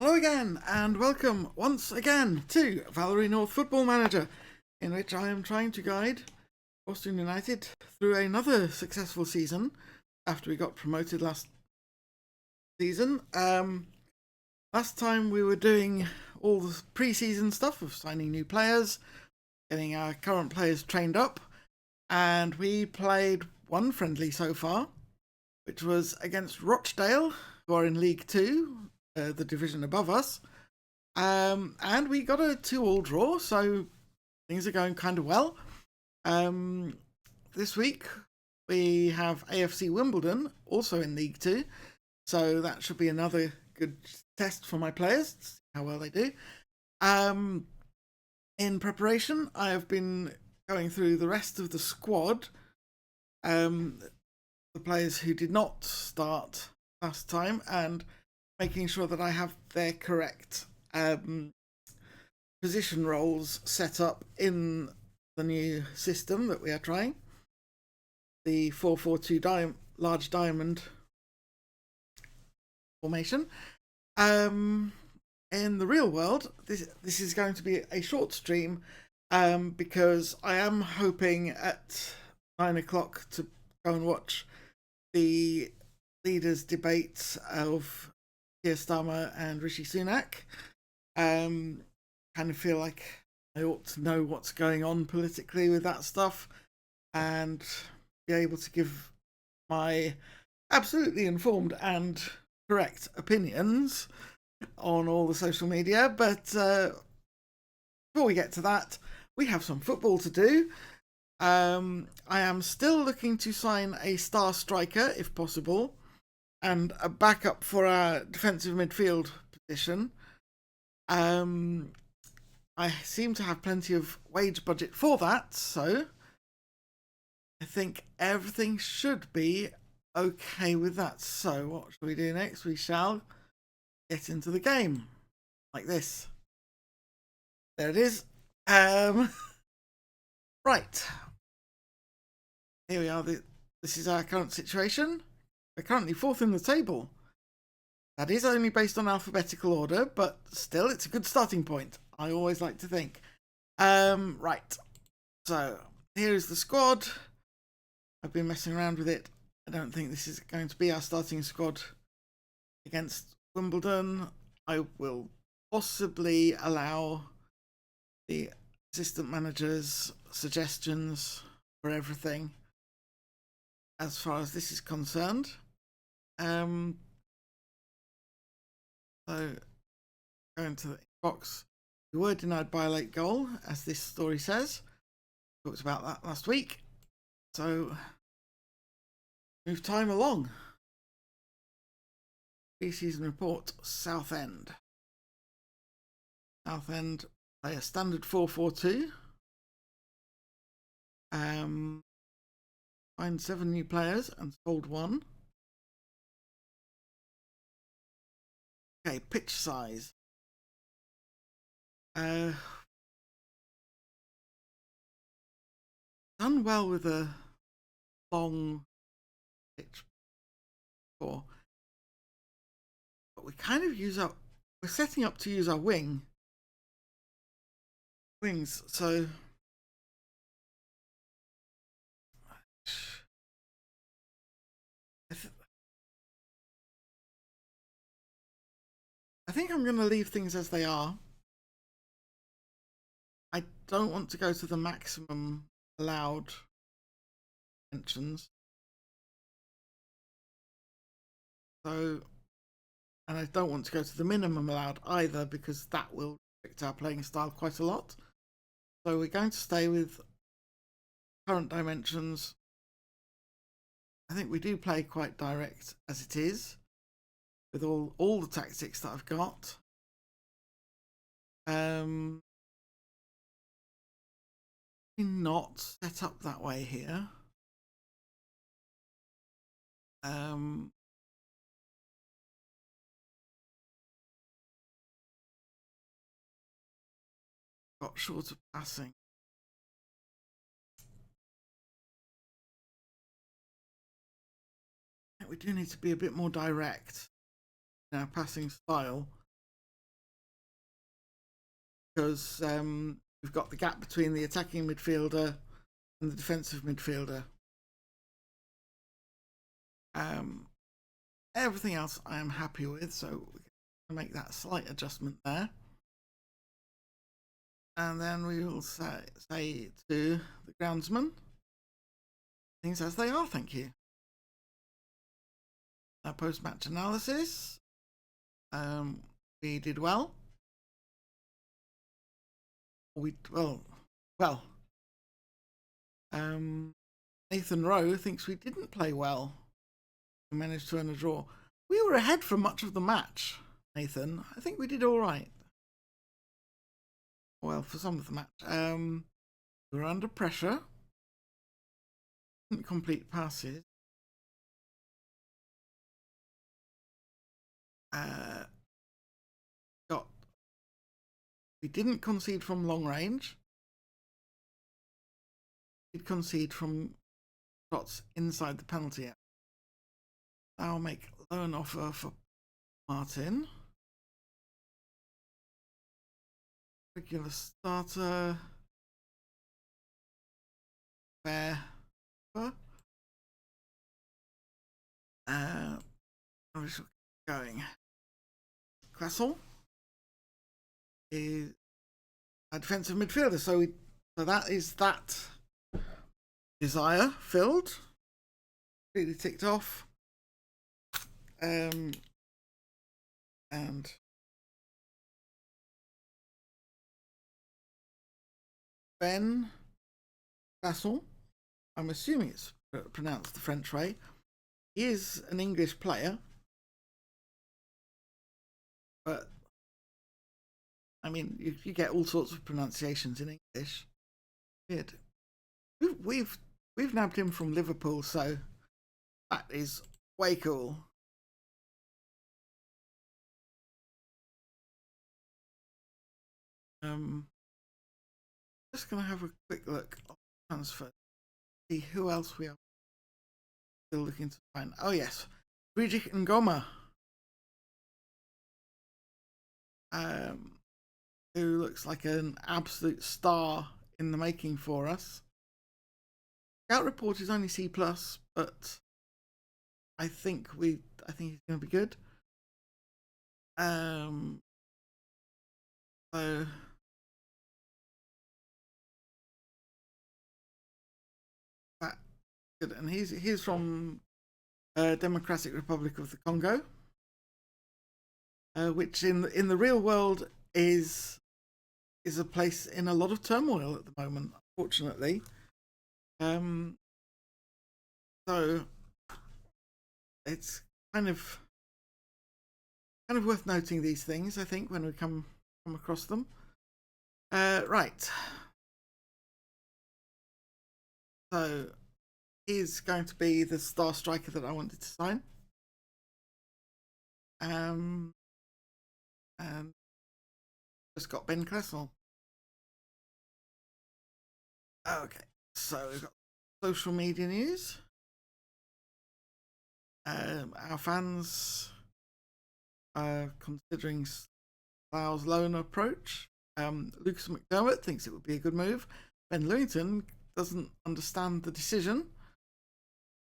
Hello again, and welcome once again to Valery North Football Manager, in which I am trying to guide Boston United through another successful season after we got promoted last season. Last time we were doing all the pre-season stuff of signing new players, getting our current players trained up, and we played one friendly so far, which was against Rochdale, who are in League Two, the division above us. And we got a 2-2 draw, so things are going kind of well. This week we have AFC Wimbledon, also in League Two, so that should be another good test for my players to see how well they do. In preparation, I have been going through the rest of the squad, the players who did not start last time, and making sure that I have their correct position roles set up in the new system that we are trying, the 4-4-2 large diamond formation. In the real world, this is going to be a short stream because I am hoping at 9 o'clock to go and watch the leaders' debate of Keir Starmer and Rishi Sunak. Kind of feel like I ought to know what's going on politically with that stuff and be able to give my absolutely informed and correct opinions on all the social media. But before we get to that, we have some football to do. I am still looking to sign a star striker if possible, and a backup for our defensive midfield position. I seem to have plenty of wage budget for that, so I think everything should be okay with that. So what shall we do next? We shall get into the game, like this. There it is. Right. Here we are. This is our current situation. We're currently 4th in the table. That is only based on alphabetical order, but still, it's a good starting point, I always like to think. Right. So, here is the squad. I've been messing around with it. I don't think this is going to be our starting squad against Wimbledon. I will possibly allow the assistant managers suggestions for everything as far as this is concerned. So, going to the box, we were denied by a late goal, as this story says. Talked about that last week. So, move time along. Pre-season report, Southend. Southend play a standard 4-4-2. Signed 7 new players and sold 1. Okay, pitch size. Done well with a long pitch before, but we kind of we're setting up to use our wings, so I think I'm going to leave things as they are. I don't want to go to the maximum allowed dimensions. So, and I don't want to go to the minimum allowed either, because that will restrict our playing style quite a lot. So we're going to stay with current dimensions. I think we do play quite direct as it is, with all the tactics that I've got. Not set up that way here. Got shorter passing. I think we do need to be a bit more direct in our passing style. because we've got the gap between the attacking midfielder and the defensive midfielder. Everything else I am happy with, so we're going to make that slight adjustment there. And then we will say to the groundsman, things as they are, thank you. Post-match analysis. We did well. Nathan Rowe thinks we didn't play well. We managed to earn a draw. We were ahead for much of the match, Nathan. I think we did all right. Well, for some of the match. We were under pressure. Didn't complete passes. We didn't concede from long range. We did concede from shots inside the penalty area. I'll make loan offer for Martin. Regular starter. Where? We shall keep going. Kressel is a defensive midfielder, so that is that desire filled, completely ticked off. And Ben Kressel, I'm assuming it's pronounced the French way. He is an English player, but I mean, you get all sorts of pronunciations in English. Weird. We've nabbed him from Liverpool, so that is way cool. Just gonna have a quick look on transfer, see who else we are still looking to find. Oh yes, Brigitte Ngoma, who looks like an absolute star in the making for us. Scout report is only C+, but I think he's going to be good. So that good, and he's from Democratic Republic of the Congo, which in the real world is a place in a lot of turmoil at the moment, unfortunately. So it's kind of worth noting these things, I think, when we come across them. Right. So he's going to be the star striker that I wanted to sign. And just got Ben Kressel. Okay, so we've got social media news. Our fans are considering Lau's loan approach. Lucas McDermott thinks it would be a good move. Ben Lewington doesn't understand the decision.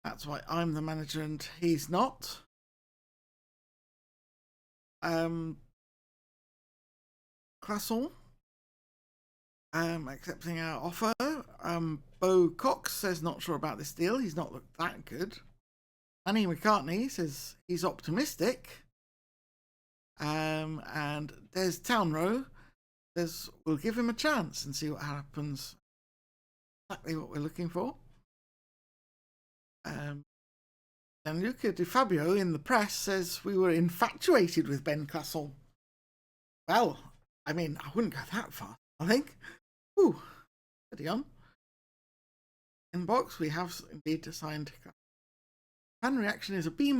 That's why I'm the manager and he's not. Kressel accepting our offer. Bo Cox says not sure about this deal. He's not looked that good. Annie McCartney says he's optimistic. And Des Townrow says we'll give him a chance and see what happens. Exactly what we're looking for. And Luca Di Fabio in the press says we were infatuated with Ben Kressel. Well, I mean, I wouldn't go that far, I think. Ooh, steady on. Inbox, we have indeed assigned. Fan reaction is a B-.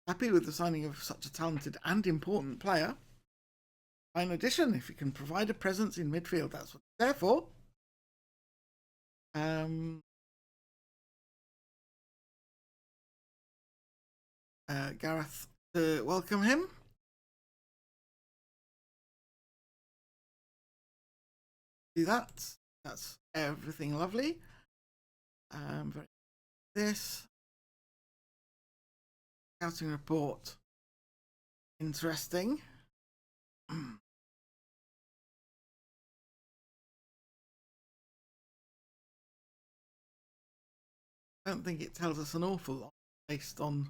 Happy with the signing of such a talented and important player. In addition, if you can provide a presence in midfield, that's what it's there for. Gareth to welcome him. do that. That's everything lovely. This scouting report, interesting. I don't think it tells us an awful lot based on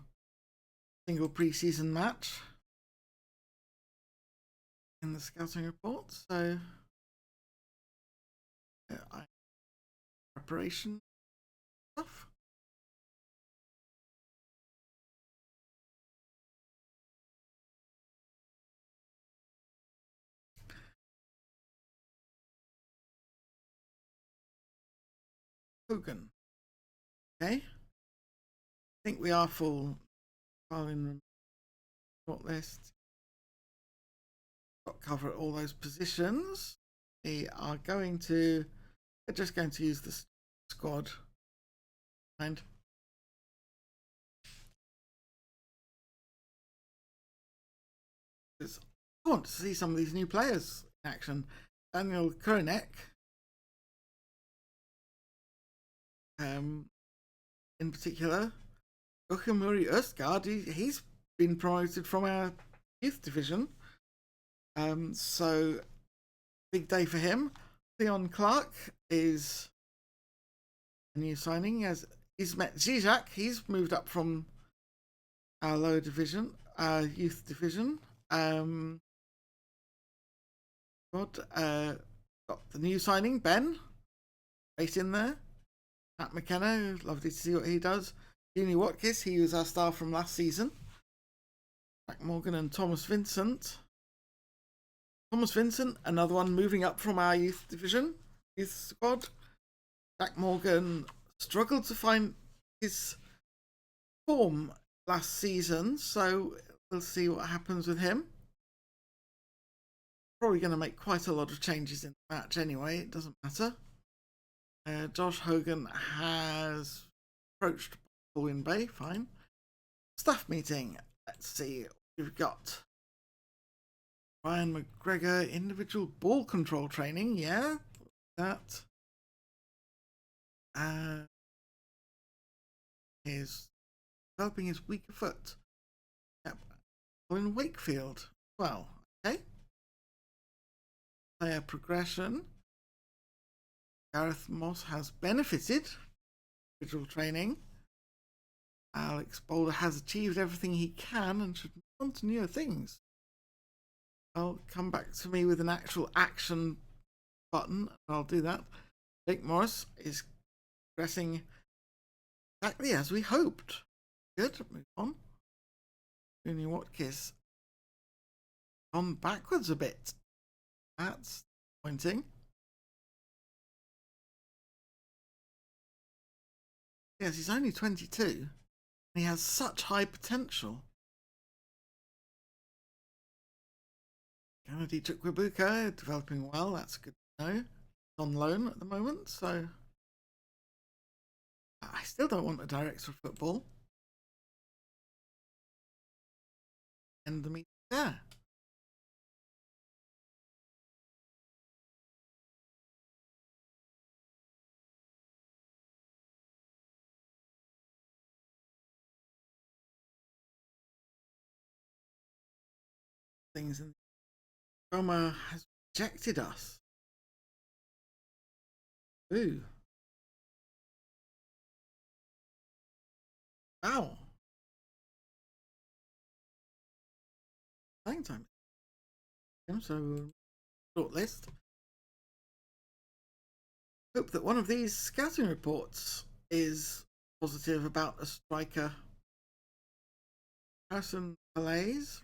single preseason match in the scouting report. So preparation stuff. Hogan. Okay. I think we are full. In short list. Got cover all those positions. We are going to. We're just going to use the squad. And I want to see some of these new players in action. Daniel Korenek. In particular, Yoshimuri Østgaard, he's been promoted from our youth division. So big day for him. Leon Clark is a new signing as Ismet Zizak. He's moved up from our lower division, our youth division. Got the new signing, Ben, right in there. Matt McKenna, lovely to see what he does. Junior Watkins, he was our star from last season. Jack Morgan and Thomas Vincent. Thomas Vincent, another one moving up from our youth division, youth squad. Jack Morgan struggled to find his form last season, so we'll see what happens with him. Probably going to make quite a lot of changes in the match anyway, it doesn't matter. Josh Hogan has approached Baldwin Bay, fine. Staff meeting, let's see what we've got. Ryan McGregor, individual ball control training, yeah, that. Is developing his weaker foot. Yep. In Wakefield. Well, okay. Player progression. Gareth Moss has benefited. Individual training. Alex Boulder has achieved everything he can and should move on to newer things. I'll come back to me with an actual action button. I'll do that. Jake Morris is progressing exactly as we hoped. Good, move on. Junior Watkins gone backwards a bit. That's pointing. Yes, he's only 22. And he has such high potential. Kennedy Chukwuebuka developing well. That's good to know. He's on loan at the moment, so I still don't want a director of football. End the meeting there. Things in Roma has rejected us. Ooh. Wow. Playing time. So short list. Hope that one of these scouting reports is positive about a striker. Harrison Malaise.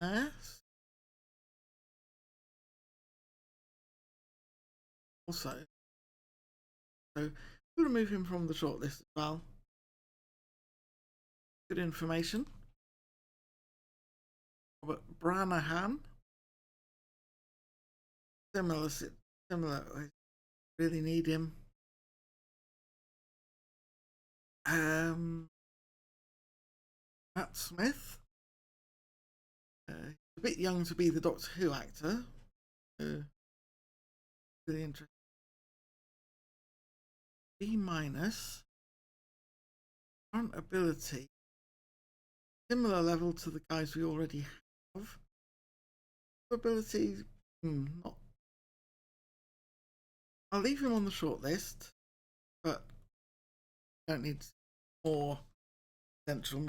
Yes. Also, so we'll remove him from the shortlist as well. Good information. Robert Branahan. Similar. I really need him. Matt Smith. a bit young to be the Doctor Who actor. Really interesting. B minus. Current ability. Similar level to the guys we already have. Ability, not. I'll leave him on the short list, but don't need more central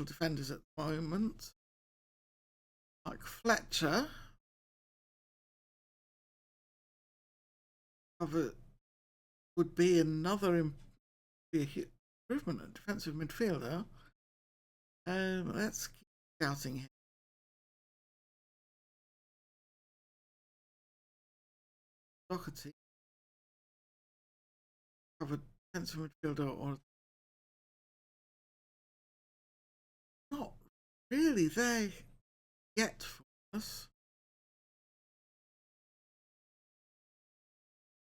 defenders at the moment. Like Fletcher, would be another improvement at defensive midfielder. Let's keep scouting him. Doherty, covered defensive midfielder, or not really there yet for us.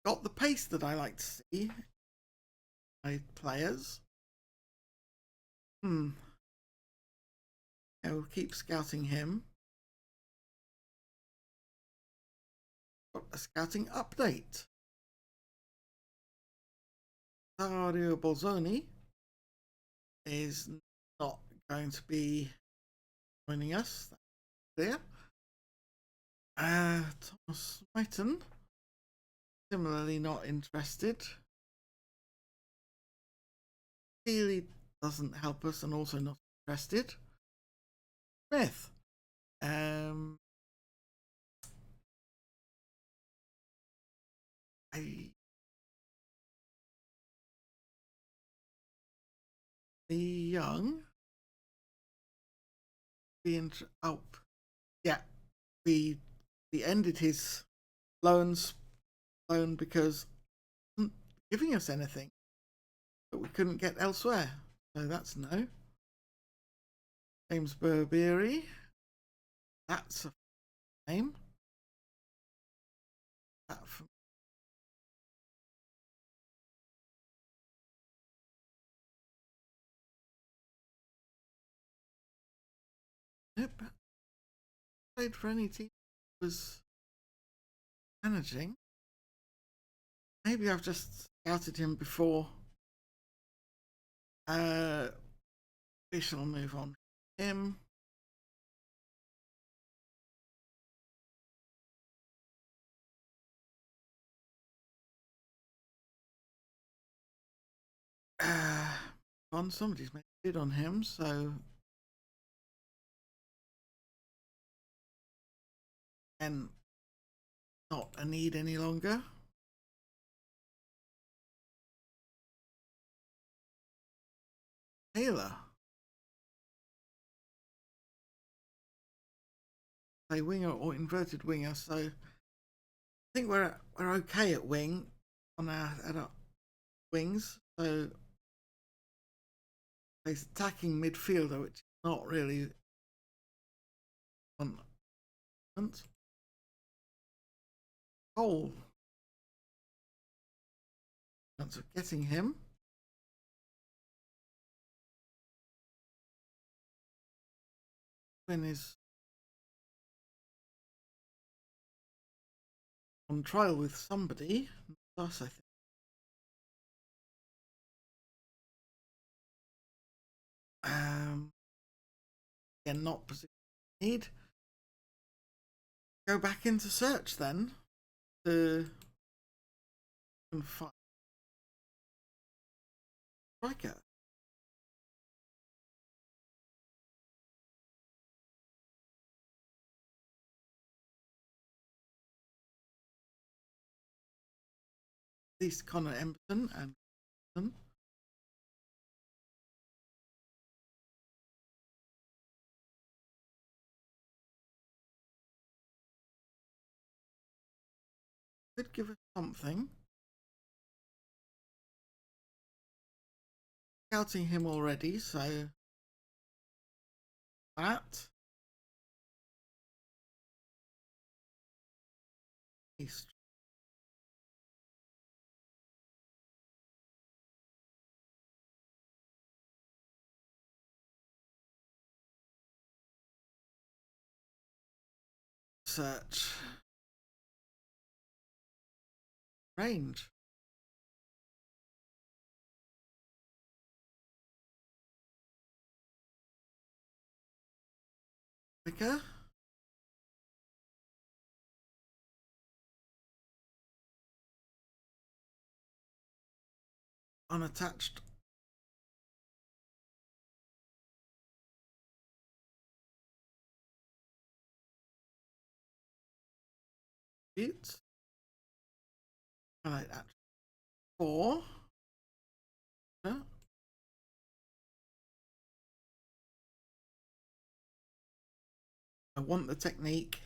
Got the pace that I like to see by players. Yeah, we'll keep scouting him. Got a scouting update. Dario Bolzoni is not going to be joining us. That's clear. Thomas Whiten, similarly not interested. Healy doesn't help us and also not interested. Smith. The young. Yeah, we ended his loan because he wasn't giving us anything that we couldn't get elsewhere. So that's no. James Rigby. That's a name. That from nope. Played for any team was managing. Maybe I've just scouted him before. We shall move on. Him. Somebody's made a bid on him, so and not a need any longer. Taylor. Play winger or inverted winger, so I think we're okay at wing on our wings. So he's attacking midfielder, which is not really on. Goal. Chance of getting him. When is on trial with somebody. Us, I think. Again, not position need. Go back into search then to find striker. At least Connor Emberton and could give us something. Scouting him already, so that he's Search. Range. Clicker. Unattached. Butte. Highlight that. 4. Huh? I want the technique.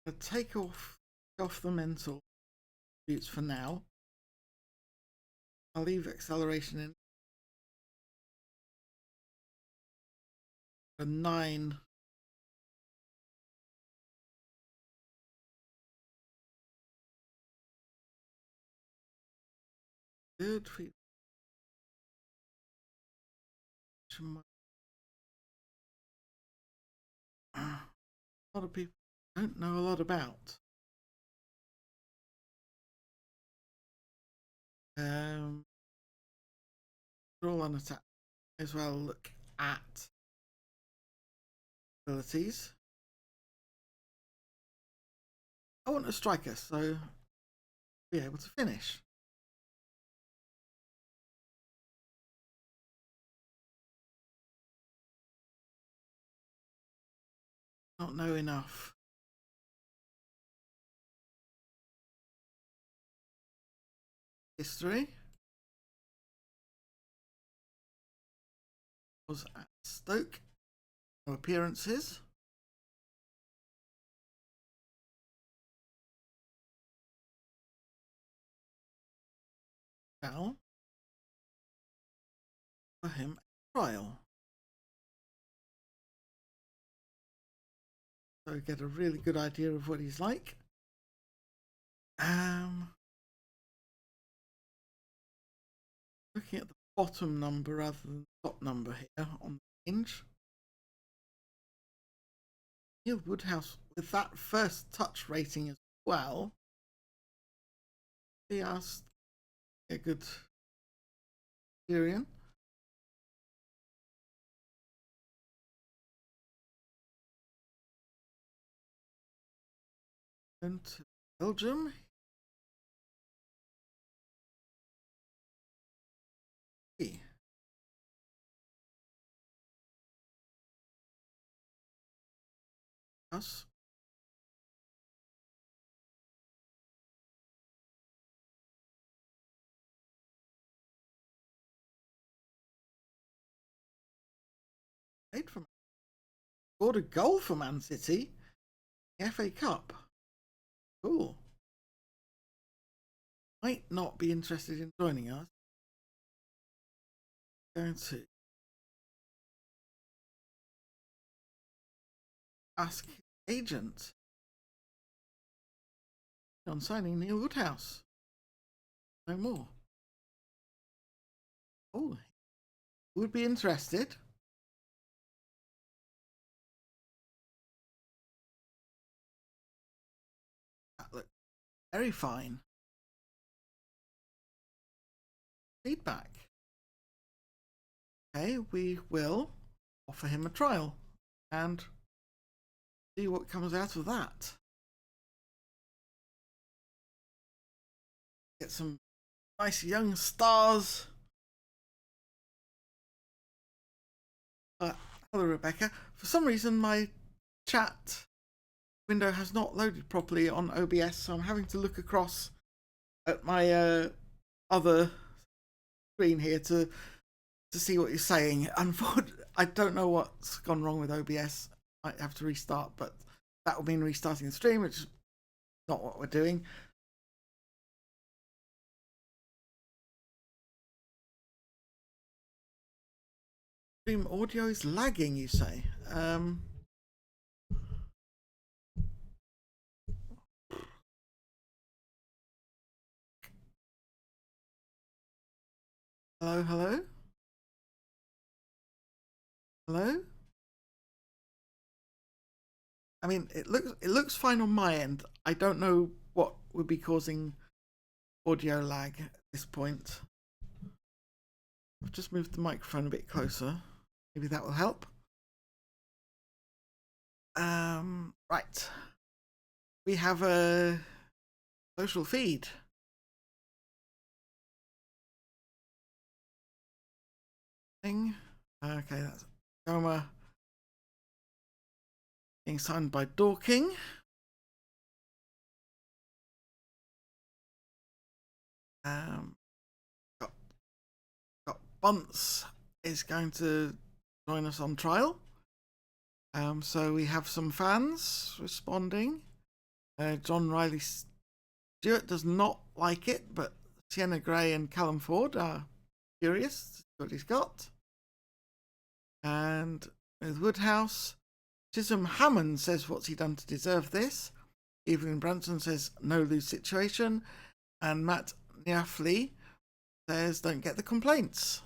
I'll take off the mental buttes for now. I'll leave acceleration in. A 9. Good. A lot of people don't know a lot about. All unattached. As well look at abilities. I want a striker, so be able to finish. Not know enough. History was at Stoke. No appearances. Now for him trial. So get a really good idea of what he's like. Looking at the bottom number rather than the top number here on the range. Neil Woodhouse with that first touch rating as well. He asked a good Syrian. And to Belgium. Us. Played for, scored a goal for Man City. The FA Cup. Cool. Might not be interested in joining us. Going to ask his agent on signing Neil Woodhouse. No more. Oh, would be interested. That looks very fine. Feedback. Okay, we will offer him a trial and see what comes out of that. Get some nice young stars. Hello, Rebecca. For some reason, my chat window has not loaded properly on OBS, so I'm having to look across at my other screen here to see what you're saying. Unfortunately, I don't know what's gone wrong with OBS. Might have to restart, but that will mean restarting the stream, which is not what we're doing. Stream audio is lagging, you say? Hello, hello? Hello? I mean, it looks fine on my end. I don't know what would be causing audio lag at this point. I've just moved the microphone a bit closer. Maybe that will help. Right. We have a social feed. Thing. Okay, that's Goma being signed by Dorking. Got Bunce is going to join us on trial. So we have some fans responding. John Riley Stewart does not like it, but Sienna Gray and Callum Ford are curious to see what he's got. And with Woodhouse, Chisholm Hammond says, what's he done to deserve this? Evelyn Branson says, no lose situation. And Matt Niafley says, don't get the complaints.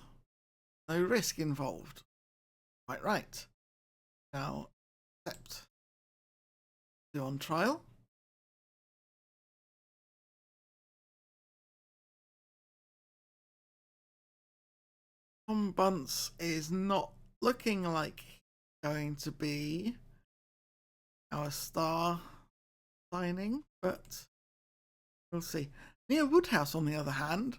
No risk involved. Quite right. Now, accept. Do on trial. Tom Bunce is not looking like going to be our star signing, but we'll see. Neil Woodhouse, on the other hand,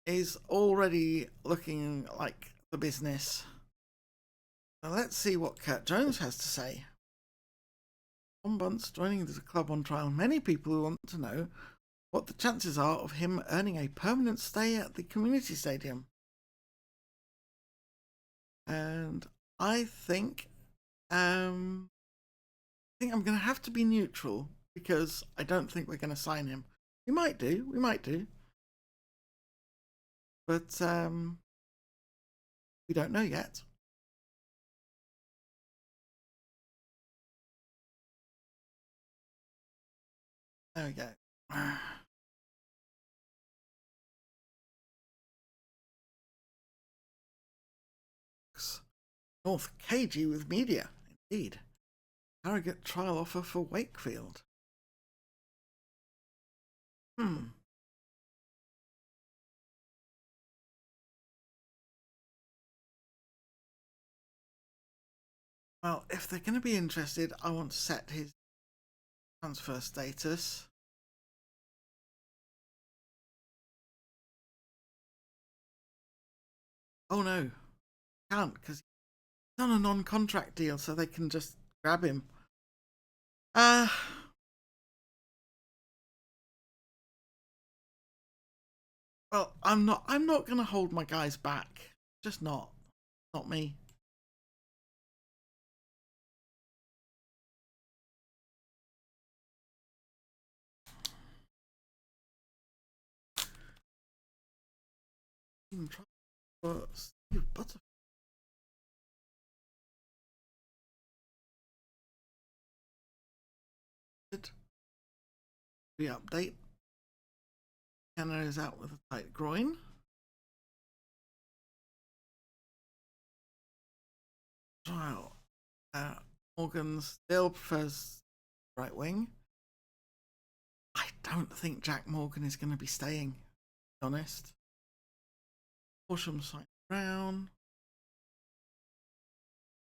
is already looking like the business. Now let's see what Kurt Jones has to say. Tom Bunce joining the club on trial. Many people want to know what the chances are of him earning a permanent stay at the community stadium. And I think I'm going to have to be neutral because I don't think we're going to sign him. We might do, but we don't know yet. There we go. North cagey with media, indeed. Harrogate trial offer for Wakefield. Well, if they're going to be interested, I want to set his transfer status. Oh no, can't, because he's on a non-contract deal, so they can just grab him. Well, I'm not going to hold my guys back. Just not me. Steve Butterfield. Re-update. Kenner is out with a tight groin. Trial. Morgan still prefers right wing. I don't think Jack Morgan is going to be staying, to be honest. Horsham signed Brown.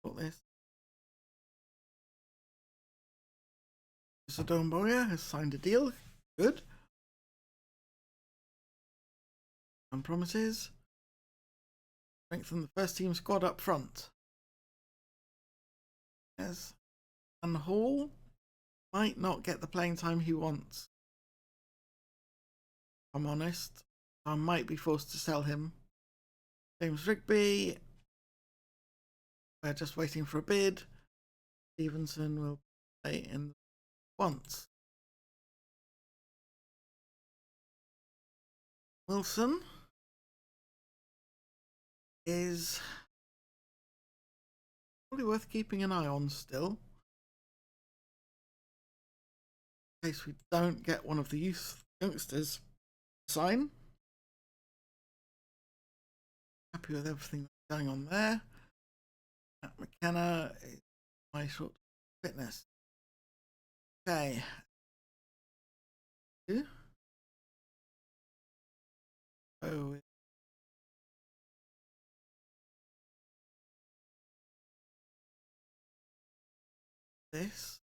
Got this. Sadone Boyer has signed a deal. Good. And promises. Strengthen the first team squad up front. Yes. And Hall might not get the playing time he wants. I'm honest. I might be forced to sell him. James Rigby. We're just waiting for a bid. Stevenson will play in once. Wilson is probably worth keeping an eye on still. In case we don't get one of the youngsters sign. Happy with everything that's going on there. Matt McKenna is my short Fitness. Okay. Oh, this.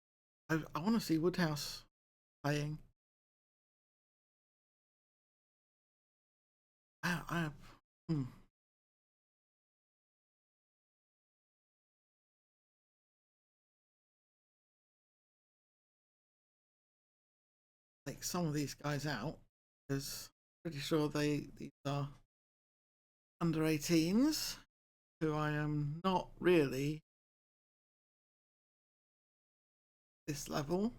I want to see Woodhouse playing. Hmm. Take some of these guys out because I'm pretty sure these are under 18s who I am not really this level.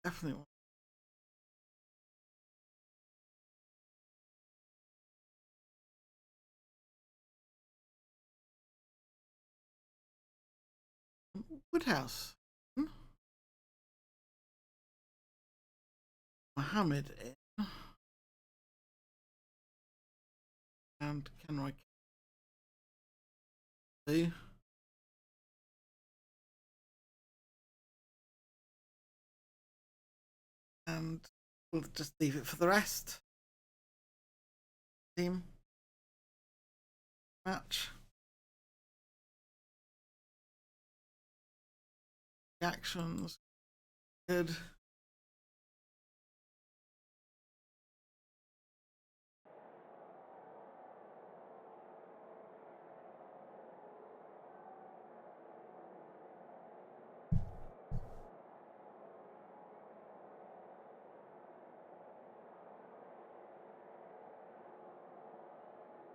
Definitely. Woodhouse. Mohammed in. And Kenroy do. And we'll just leave it for the rest. Team match. Reactions. Good.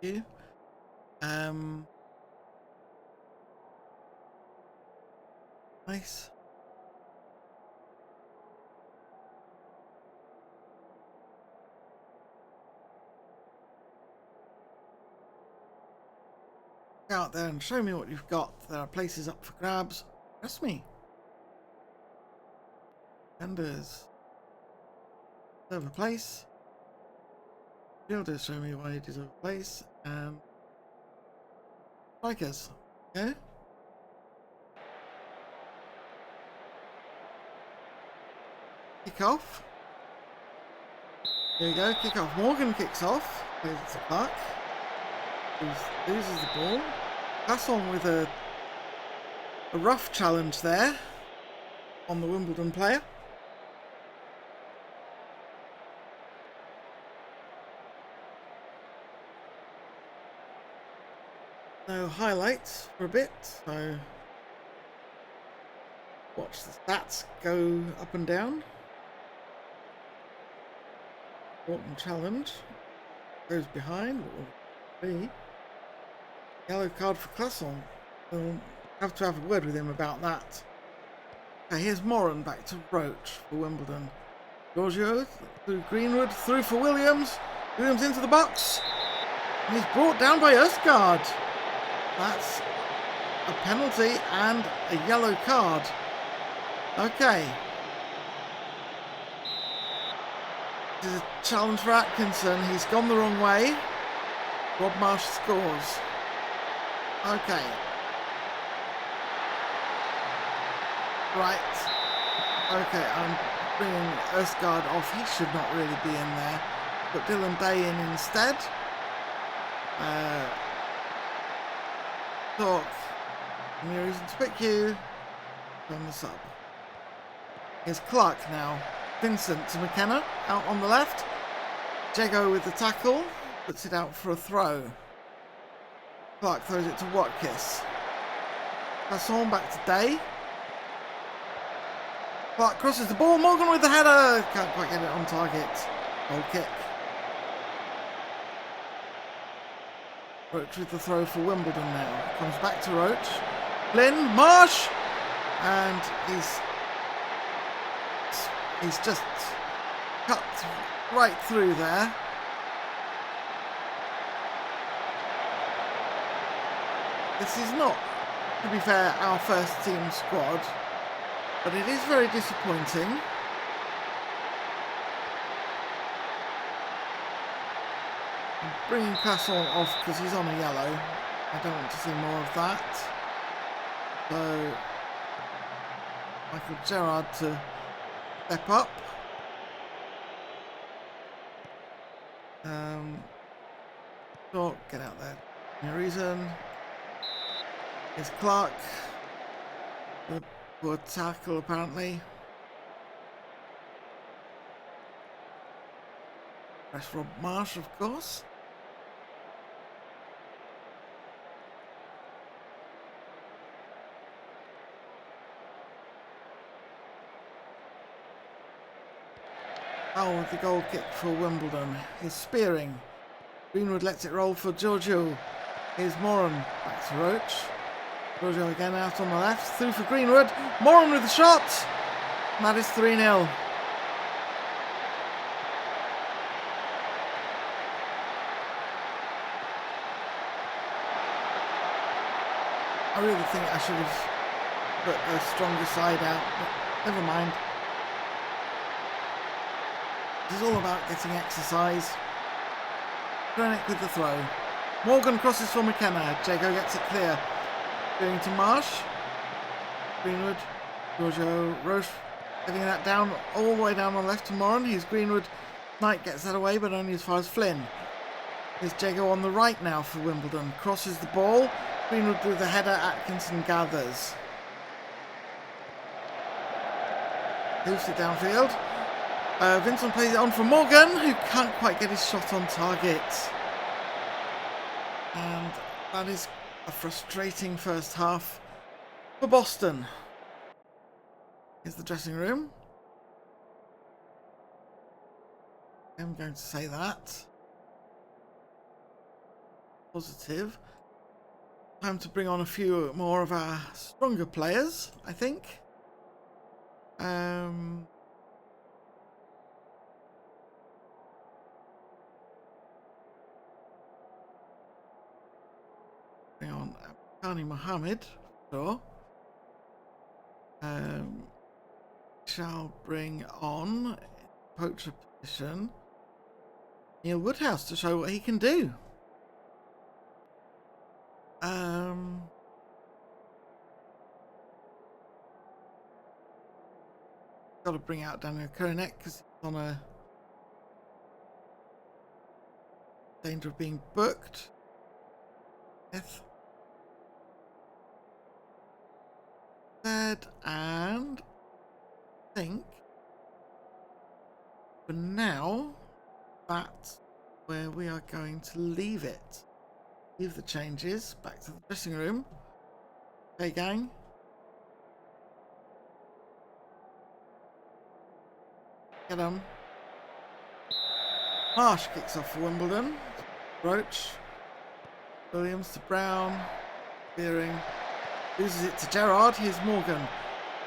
You. Nice. Get out there and show me what you've got. There are places up for grabs. Trust me. Defenders. Deserve a place. Fielders show me why you deserve a place. And strikers. Okay. Kick off. Here we go. Kick off. Morgan kicks off. Plays it to Clark. Loses the ball. Pass on with a rough challenge there on the Wimbledon player. No highlights for a bit, so watch the stats go up and down. Important challenge. Goes behind. What will it be? Yellow card for Classon. We'll have to have a word with him about that. Okay, here's Moran back to Roach for Wimbledon. Giorgio through Greenwood, through for Williams. Williams into the box. And he's brought down by Østgaard. That's a penalty and a yellow card. Okay. This is a challenge for Atkinson. He's gone the wrong way. Rob Marsh scores. Okay. Right. Okay, I'm bringing Østgaard off. He should not really be in there. Put Dylan Day in instead. Talk. Any reason to pick you from the sub. Here's Clark now. Vincent to McKenna out on the left. Jago with the tackle. Puts it out for a throw. Clark throws it to Watkis. Classon back to Day. Clark crosses the ball. Morgan with the header. Can't quite get it on target. Goal kick. Roach with the throw for Wimbledon now. Comes back to Roach. Flynn. Marsh. And he's just cut right through there. this is not, to be fair, our first team squad, but it is very disappointing. I'm bringing Casson off because he's on a yellow. I don't want to see more of that. So, Michael Gerrard to step up. Sure, get out there. No reason. Here's Clark. The poor tackle, apparently. Press Rob Marsh, of course. Oh, with the goal kick for Wimbledon. He's spearing. Greenwood lets it roll for Giorgio. Here's Moran. Back to Roach. Giorgio again out on the left. Through for Greenwood. Moran with the shot. And that is 3-0. I really think I should have put a stronger side out, but never mind. This is all about getting exercise. Grenick with the throw. Morgan crosses for McKenna. Jago gets it clear. Going to Marsh. Greenwood. Giorgio. Roche getting that down all the way down on the left to Moran. Here's Greenwood. Knight gets that away, but only as far as Flynn. Here's Jago on the right now for Wimbledon. Crosses the ball. Greenwood with the header. Atkinson gathers. Moves it downfield. Vincent plays it on for Morgan, who can't quite get his shot on target. And that is a frustrating first half for Boston. Here's the dressing room. I'm going to say that. Positive. Time to bring on a few more of our stronger players, I think. Bring on Abkhani Mohammed, sure. Shall bring on poacher position Neil Woodhouse to show what he can do. Got to bring out Daniel Koronek because he's on a danger of being booked. Yes. And I think for now that's where we are going to leave it. Leave the changes back to the dressing room. Hey gang. Get on. Marsh kicks off for Wimbledon. Roach. Williams to Brown. Spearing. Loses it to Gerrard. Here's Morgan.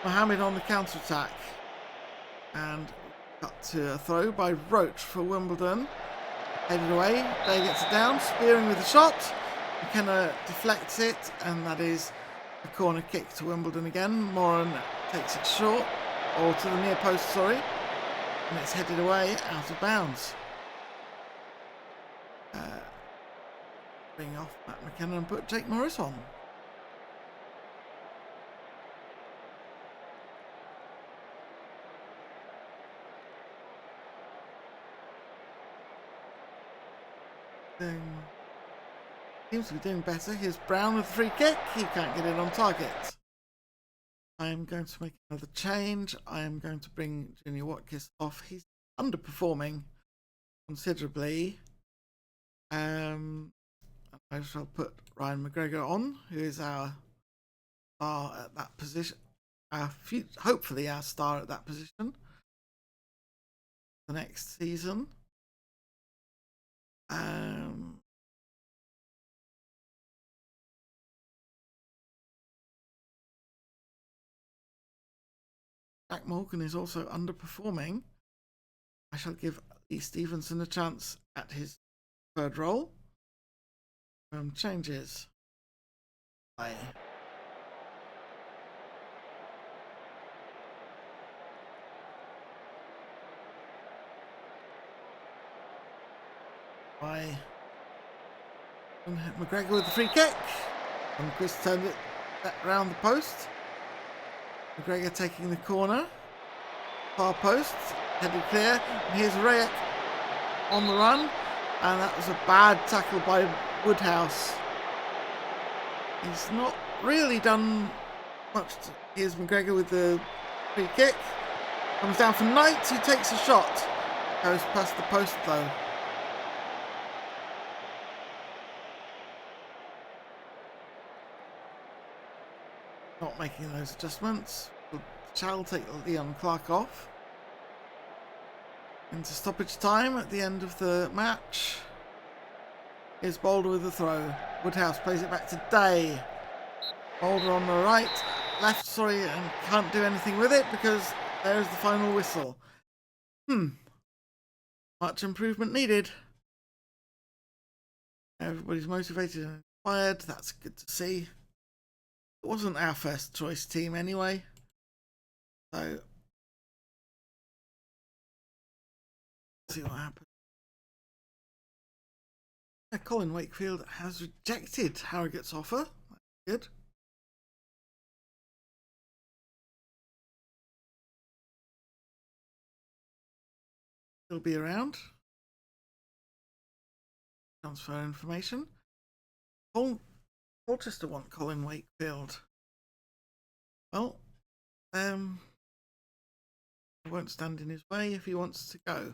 Mohammed on the counter-attack. And cut to a throw by Roach for Wimbledon. Headed away. Day gets it down. Spearing with a shot. McKenna deflects it. And that is a corner kick to Wimbledon again. Moran takes it short. Or to the near post, sorry. And it's headed away out of bounds. Bring off Matt McKenna and put Jake Morris on. Seems to be doing better. Here's Brown with a free kick. He can't get it on target. I am going to make another change. I am going to bring Junior Watkins off. He's underperforming considerably. I shall put Ryan McGregor on, who is our star at that position. Hopefully our star at that position the next season. Jack Morgan is also underperforming. I shall give Lee Stevenson a chance at his third role. Changes. Bye. Bye. McGregor with the free kick. And Chris turned it back round the post. McGregor taking the corner. Far post. Headed clear. And here's Rayek on the run. And that was a bad tackle by Woodhouse. He's not really done much. Here's McGregor with the free kick. Comes down for Knight, who takes a shot. Goes past the post though. Not making those adjustments. Shall take Leon Clark off. Into stoppage time at the end of the match. Here's Boulder with the throw. Woodhouse plays it back to Day. Boulder on the right, left, sorry, and can't do anything with it because there's the final whistle. Much improvement needed. Everybody's motivated and inspired. That's good to see. It wasn't our first choice team anyway. So, let's see what happens. Colin Wakefield has rejected Harrogate's offer. That's good. He'll be around. Transfer information. Colchester want Colin Wakefield. Well, I won't stand in his way if he wants to go.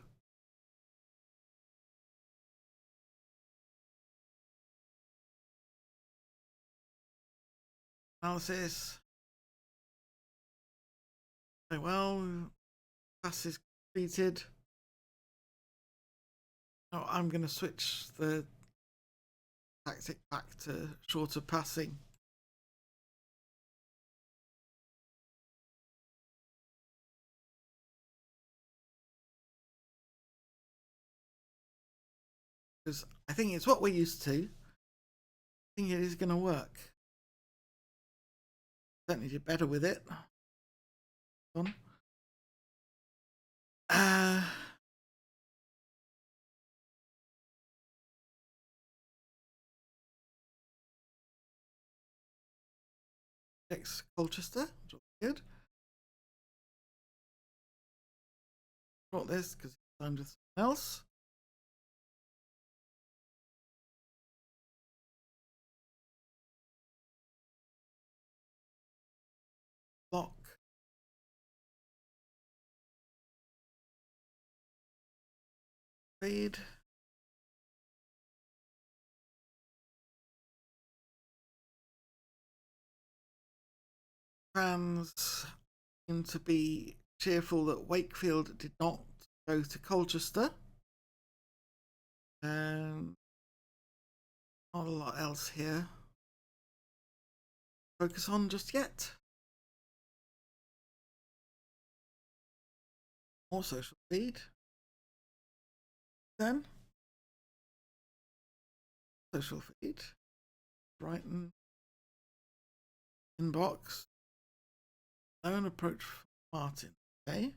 Analysis. Very well. Pass is completed. Now I'm going to switch the tactic back to shorter passing. Because I think it's what we're used to. I think it is going to work. Certainly did better with it. On. Next, Colchester. Good. Brought this because it's timed with something else. Block. Feed. Fans seem to be cheerful that Wakefield did not go to Colchester. Not a lot else here. Focus on just yet. More social feed. Then social feed. Brighton. Inbox. Own approach from Martin. Okay.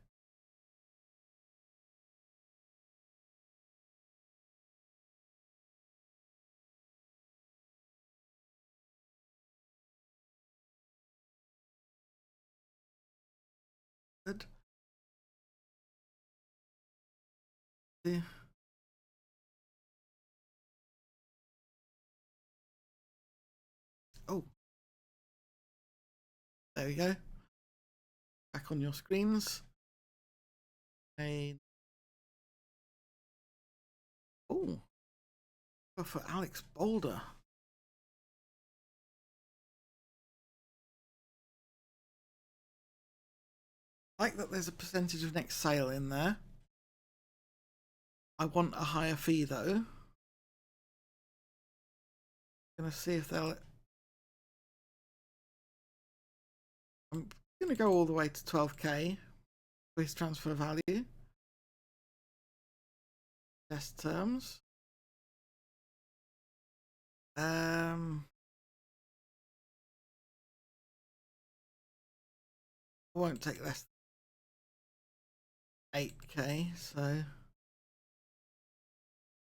Good. See. Oh. There we go. Back on your screens. Oh. For Alex Boulder. I like that there's a percentage of next sale in there. I want a higher fee though. Gonna see if they'll. I'm gonna go all the way to 12k with transfer value. Best terms. I won't take less than 8k, so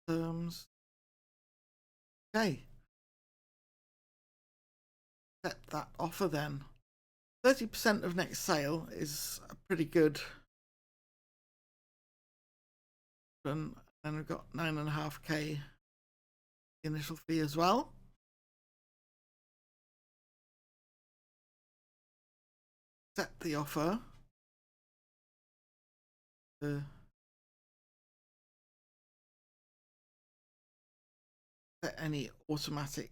terms. Okay. Accept that offer then. 30% of next sale is a pretty good. And then we've got 9.5k initial fee as well. Accept the offer. Set any automatic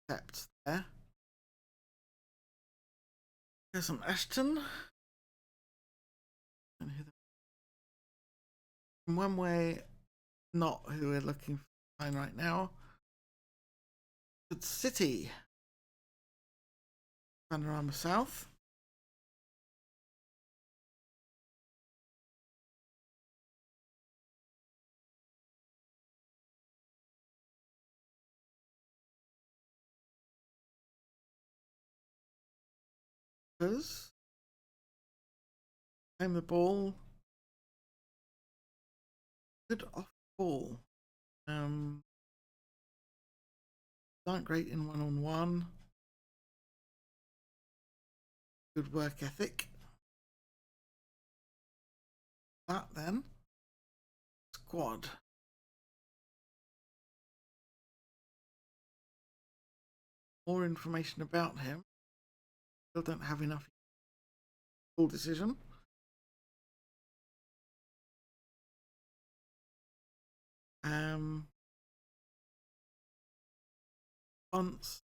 accepts there. Here's some Ashton. And when we're not who we're looking for right now, Good City. Panorama South. Claim the ball. Good off ball. Aren't great in one-on-one. Good work ethic. That then. Squad. More information about him. Still don't have enough. Full decision. Once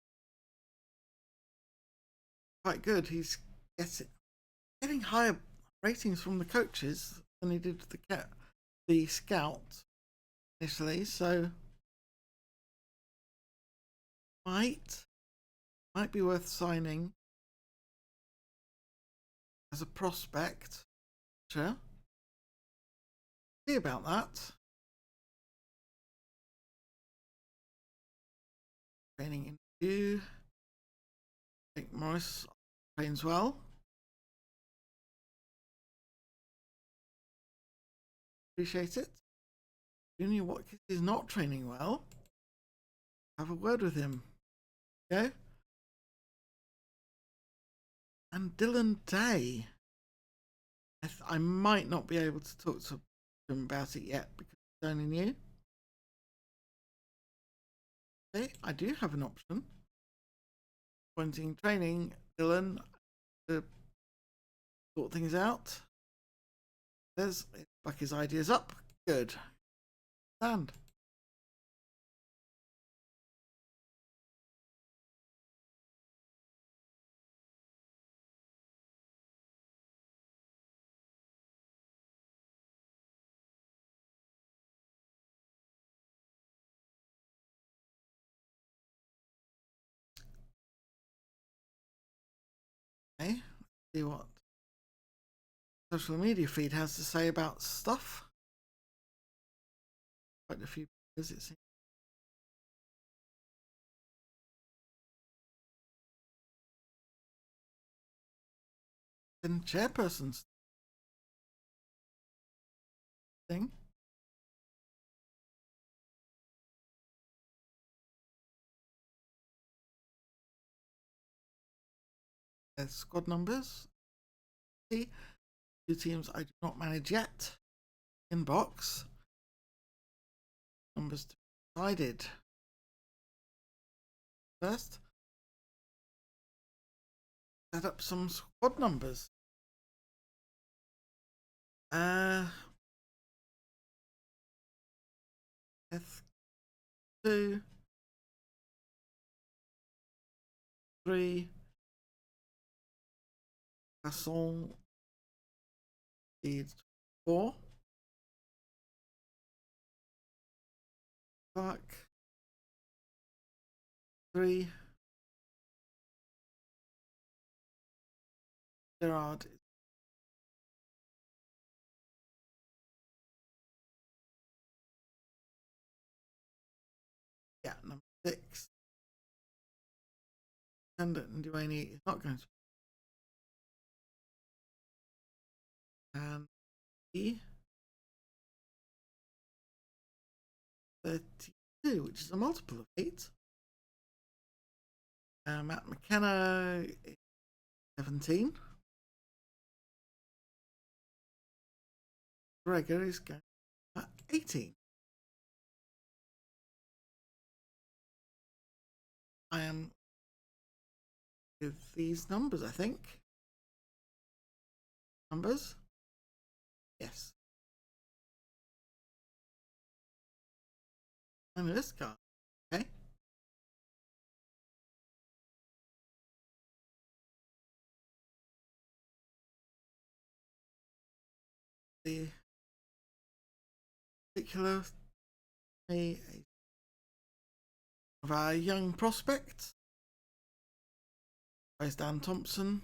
quite good. He's getting higher ratings from the coaches than he did the scout initially, so might be worth signing as a prospect. Sure. See about that. Training interview. I think Morris trains well. Appreciate it. Junior Watkins is not training well. Have a word with him. Okay. And Dylan Day. I might not be able to talk to him about it yet because it's only new. Okay, I do have an option. Pointing training Dylan to sort things out. There's back his ideas up. Good. And okay, see what social media feed has to say about stuff. Quite a few visits. And chairperson's thing. There's squad numbers. See, 2 teams I do not manage yet. Inbox. Numbers decided. First, set up some squad numbers. F2, 3, Casson, leads 4, Clark, 3, Gerard, yeah, number 6, and Duaney is not going to. And 32, which is a multiple of 8. Matt McKenna, 17. Gregor is going at 18. I am with these numbers, I think. Numbers? Yes. I'm with this card. Okay. The particular of our young prospects. There's Dan Thompson.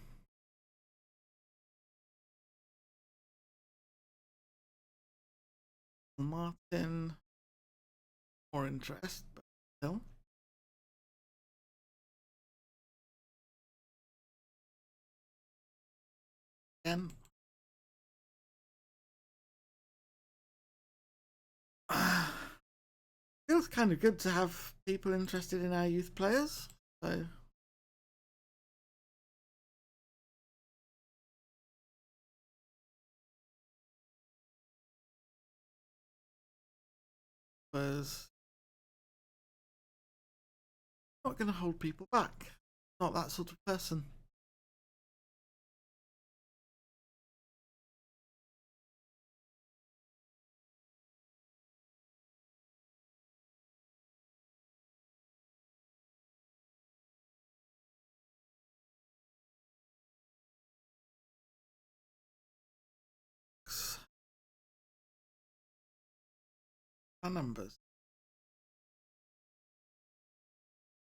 Martin. More interest, but still. Again. Feels kind of good to have people interested in our youth players. So was not going to hold people back. Not that sort of person. Our numbers.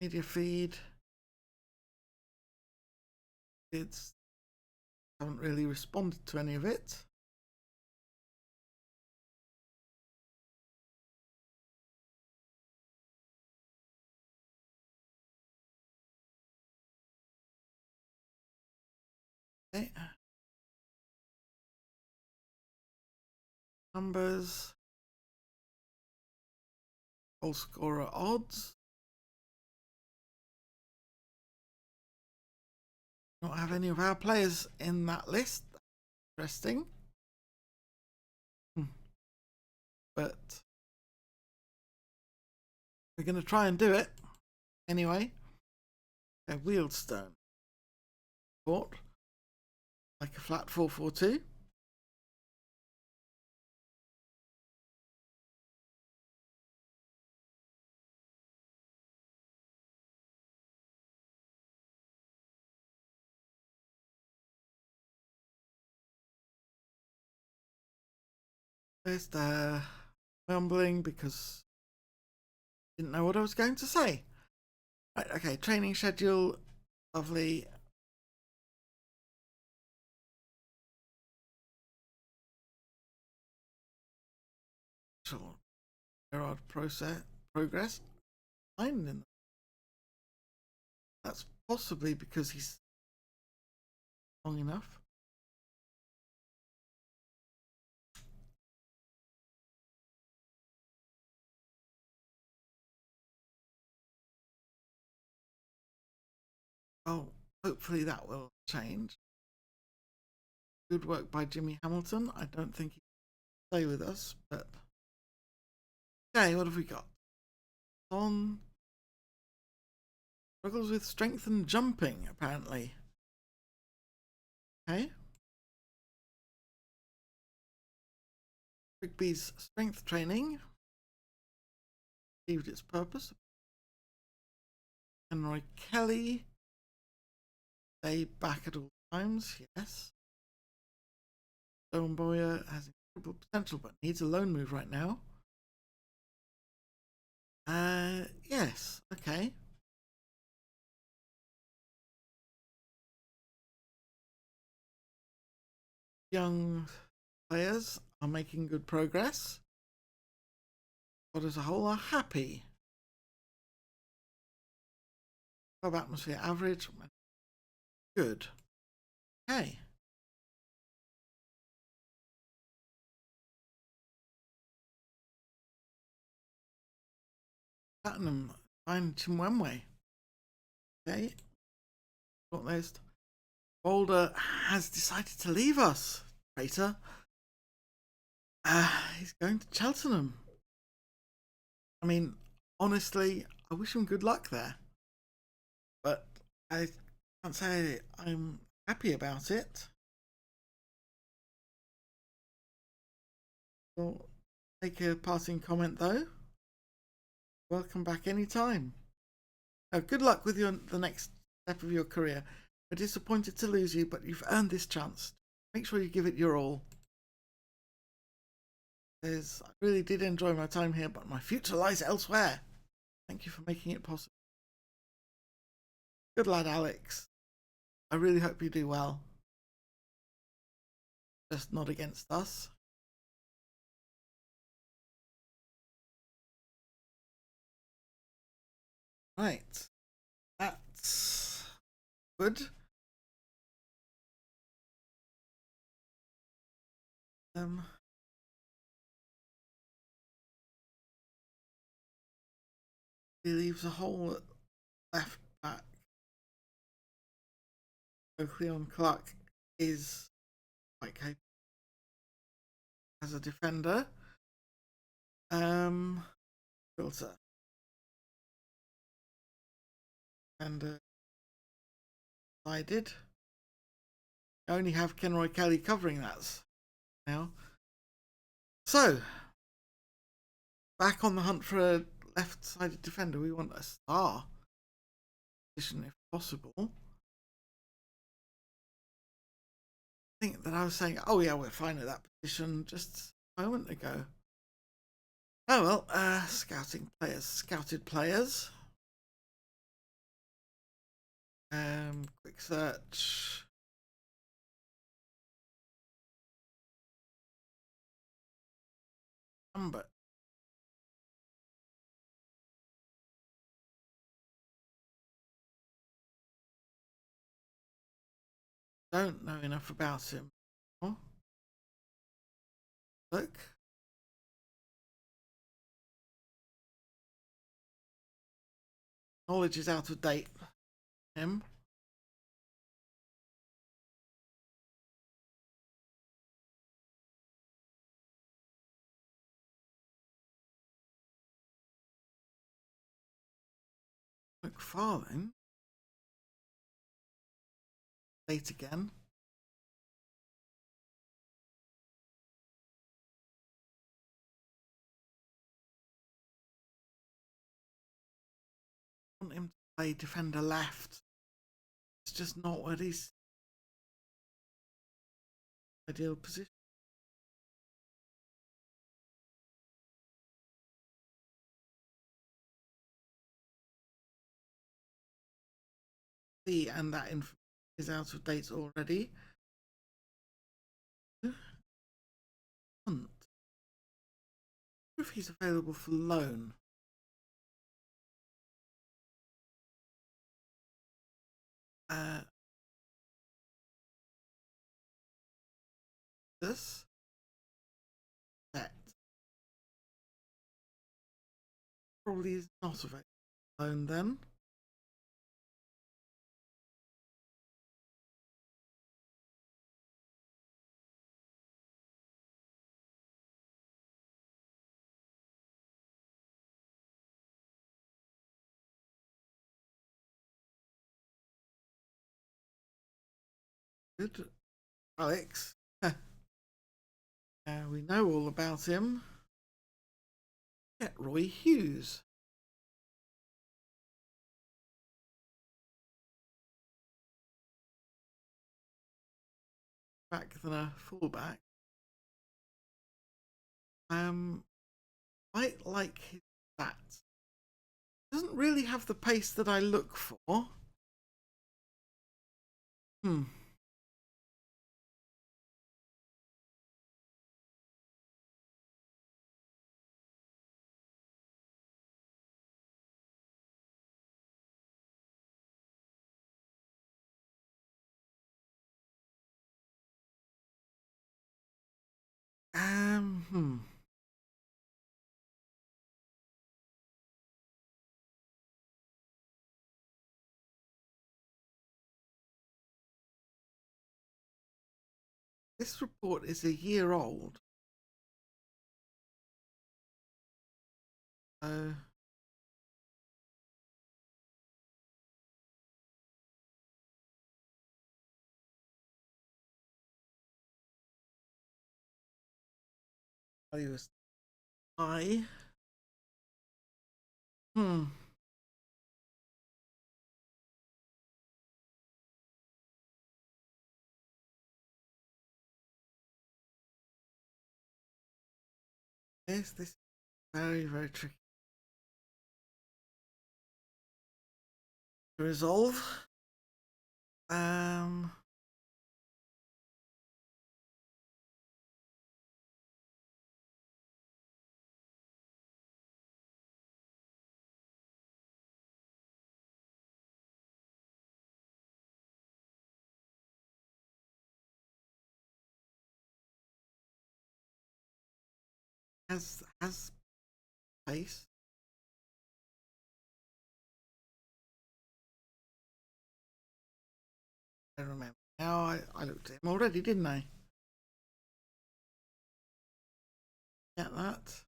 Media feed. It's haven't really responded to any of it. Okay. Numbers. Goal scorer odds. Not have any of our players in that list. Interesting. But we're going to try and do it anyway. A Wheelstone. Court. Like a flat 4-4-2. There's the mumbling because I didn't know what I was going to say. Right, okay, training schedule. Lovely. Gerard progress. Fine. That's possibly because he's long enough. Oh, hopefully that will change. Good work by Jimmy Hamilton. I don't think he'll stay with us, but okay, what have we got? On struggles with strength and jumping, apparently. Okay. Rigby's strength training achieved its purpose. And Roy Kelly, stay back at all times, yes. Stone Boyer has incredible potential but needs a loan move right now. Yes, okay. Young players are making good progress. But as a whole are happy. Club atmosphere average. Good. Okay. Platinum, find Chimwemwe. Okay. Shortlist. Boulder has decided to leave us. Traitor. He's going to Cheltenham. I mean, honestly, I wish him good luck there. But I can't say I'm happy about it. We'll make a passing comment though. Welcome back anytime. Now, good luck with the next step of your career. We're disappointed to lose you, but you've earned this chance. Make sure you give it your all. I really did enjoy my time here, but my future lies elsewhere. Thank you for making it possible. Good lad, Alex. I really hope you do well. Just not against us. Right. That's good. He leaves a hole at left back. So Cleon Clark is quite capable as a defender. Filter. And I did. I only have Kenroy Kelly covering that now. So, back on the hunt for a left-sided defender. We want a star position if possible. I think that I was saying, oh yeah, we're fine at that position just a moment ago. Oh well, scouted players. Quick search. Number. Don't know enough about him. Oh. Look. Knowledge is out of date. Him. McFarlane. Date again. I want him to play defender left. It's just not what his ideal position. And that is out of date already. Hunt. If he's available for loan. This set probably is not available for loan then. Good. Alex. We know all about him. Get Roy Hughes. Back than a fullback. Quite like his stats. Doesn't really have the pace that I look for. Hmm. Hmm. This report is a year old. So value is high. This is very, very tricky to resolve. Has pace. I remember now. I looked at him already, didn't I? Get that.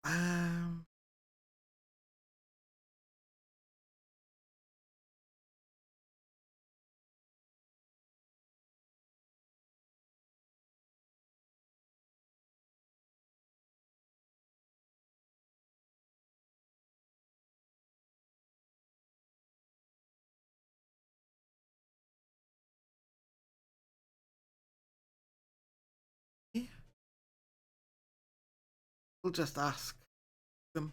Um, we'll just ask them.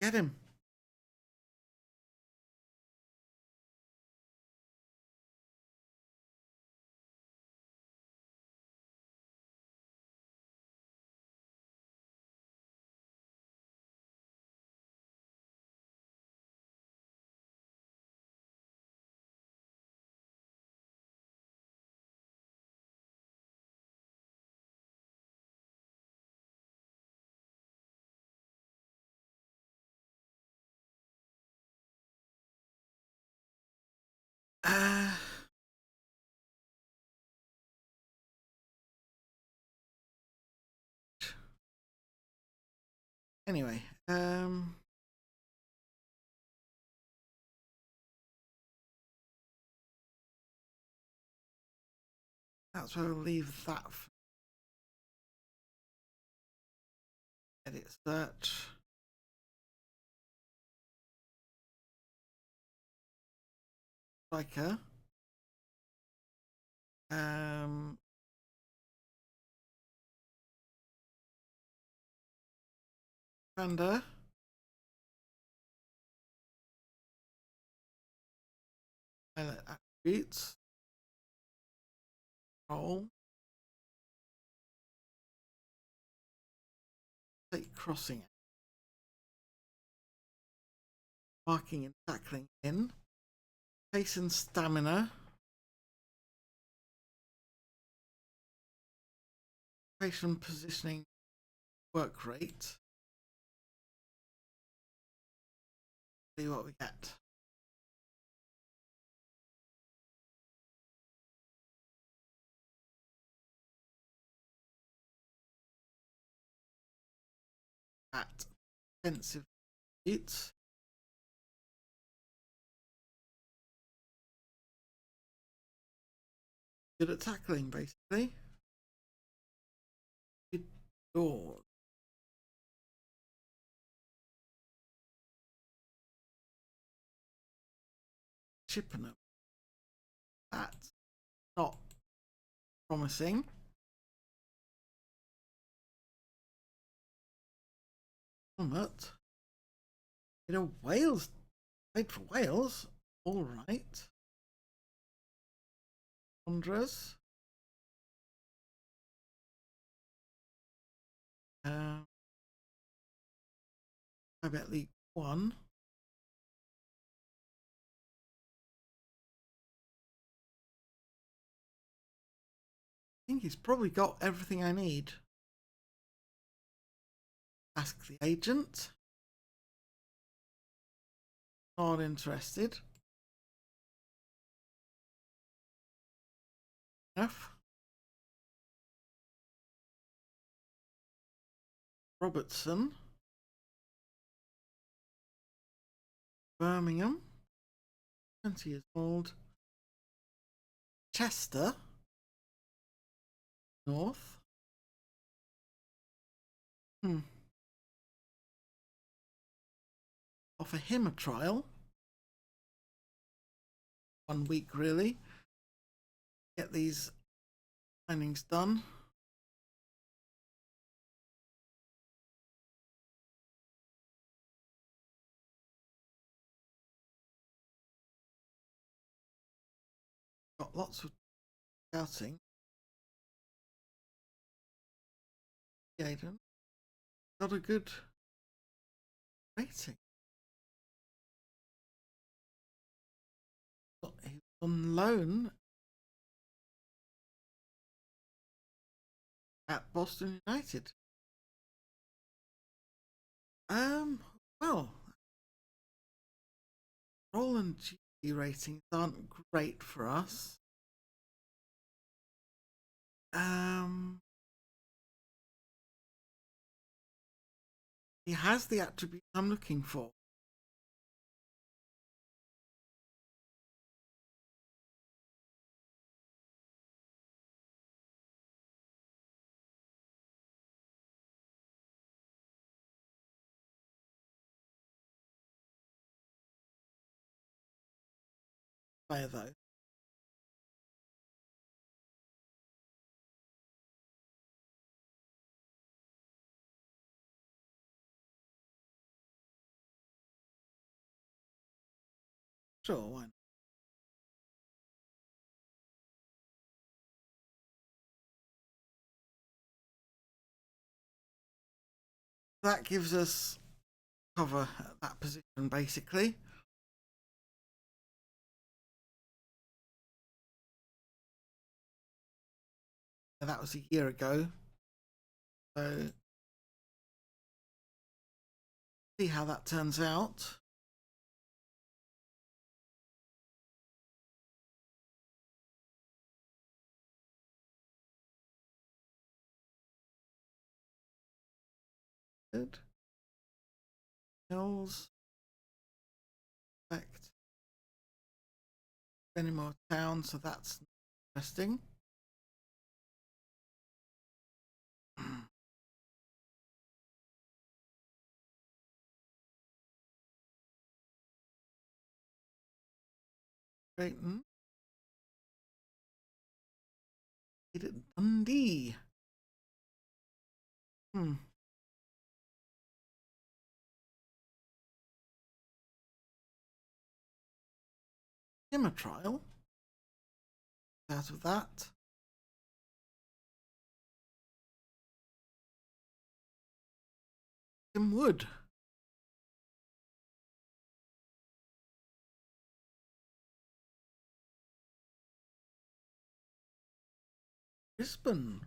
Get him. Uh, anyway, that's where we'll leave that. Edit search. Striker. Defender. Attributes. Roll. Take crossing. Marking and tackling in. Pace and stamina. Pace and positioning. Work rate. See what we get. At defensive attributes. Good at tackling, basically. Good door. Chippenham. That's not promising. But Wales played for Wales. All right. Wanderers. I bet League One. I think he's probably got everything I need. Ask the agent. Not interested. enough. Robertson. Birmingham. 20 years old. Chester. North. Offer him a trial. 1 week, really. Get these signings done. Got lots of scouting. Aiden. Got a good rating. He was on loan at Boston United. Well, Roland GP ratings aren't great for us. He has the attributes I'm looking for. Player though. Sure, why not? That gives us cover at that position, basically. And that was a year ago. So, see how that turns out. Good. Hills. Effect. Any more town, so that's interesting. Drayton. He did Dundee. Him a trial. Out of that. Tim Wood. Brisbane.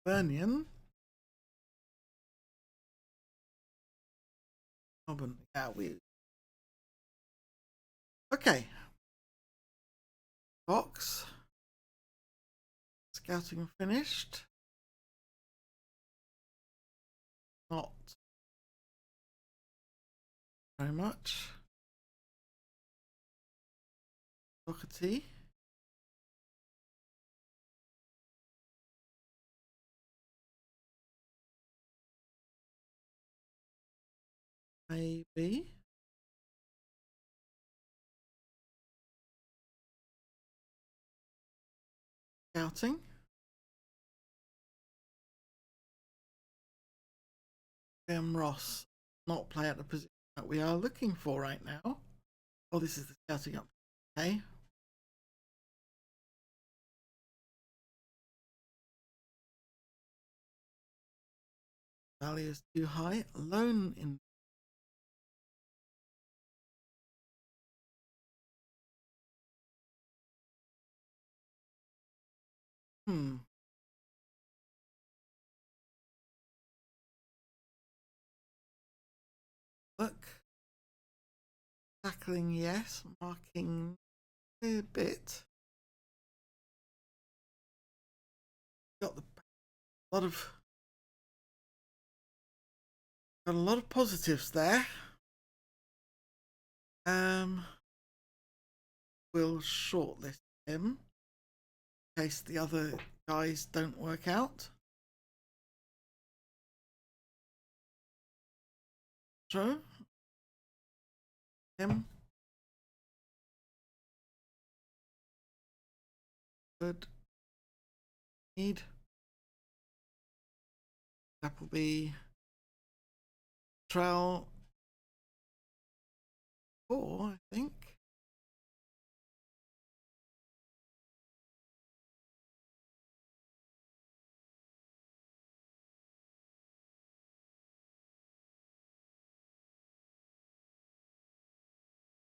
Vernian. Melbourne. Yeah, we. Okay. Box. Scouting finished. Not very much. Doherty. Maybe. Scouting. Graham Ross. Not play at the position that we are looking for right now. Oh, this is the scouting up. Okay. Value is too high. Loan in. Look. Tackling, yes. Marking, a bit. Got lot of got a lot of positives there. We'll shortlist him in case the other guys don't work out. So him. Good. Need. Appleby. Trell. 4, I think.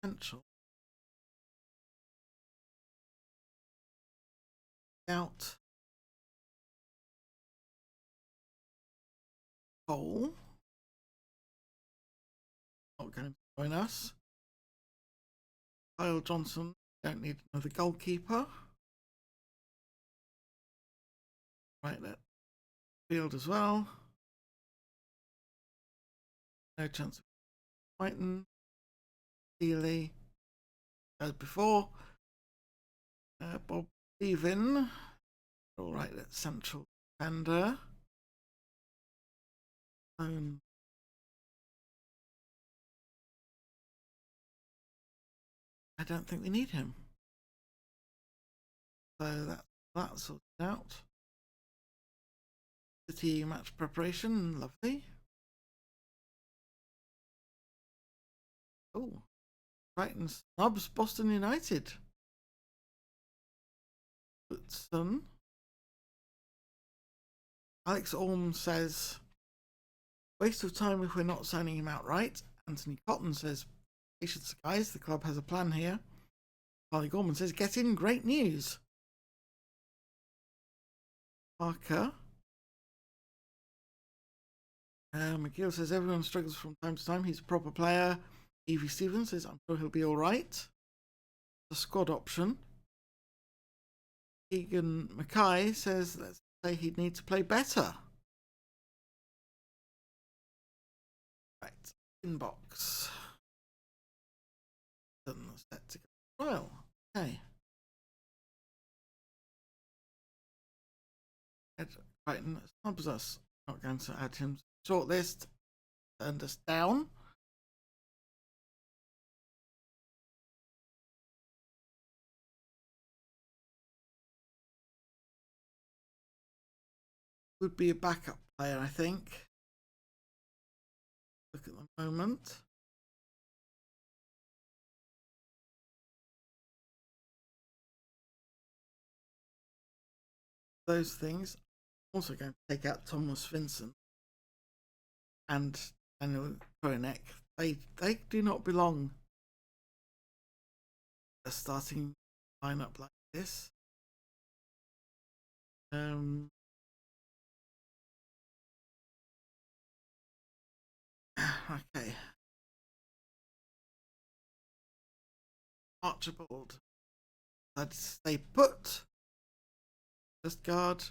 Potential. Out. Cole. Not going to join us. Kyle Johnson. Don't need another goalkeeper. Right there. Field as well. No chance of Whiten. Healy. As before. Bob Stephen. All right, that's central defender. I don't think we need him. So that's sorted out. City match preparation, lovely. Oh, Brighton snubs Boston United. Son. Alex Orm says, waste of time if we're not signing him outright. Anthony Cotton says, patience guys, the club has a plan here. Harley Gorman says, get in, great news. Parker. McGill says, everyone struggles from time to time. He's a proper player. Evie Stevens says, I'm sure he'll be all right. The squad option. Keegan Mackay says, let's say he'd need to play better. Right, inbox. Set to go. Well, okay. Crichton snubs us. Not going to add him to shortlist. Turned us down. Would be a backup player, I think. Look at the moment. Those things. I'm also going to take out Thomas Vincent and Daniel Koronek. They do not belong a starting lineup like this. Okay. Archibald. I'd stay put. Just guard.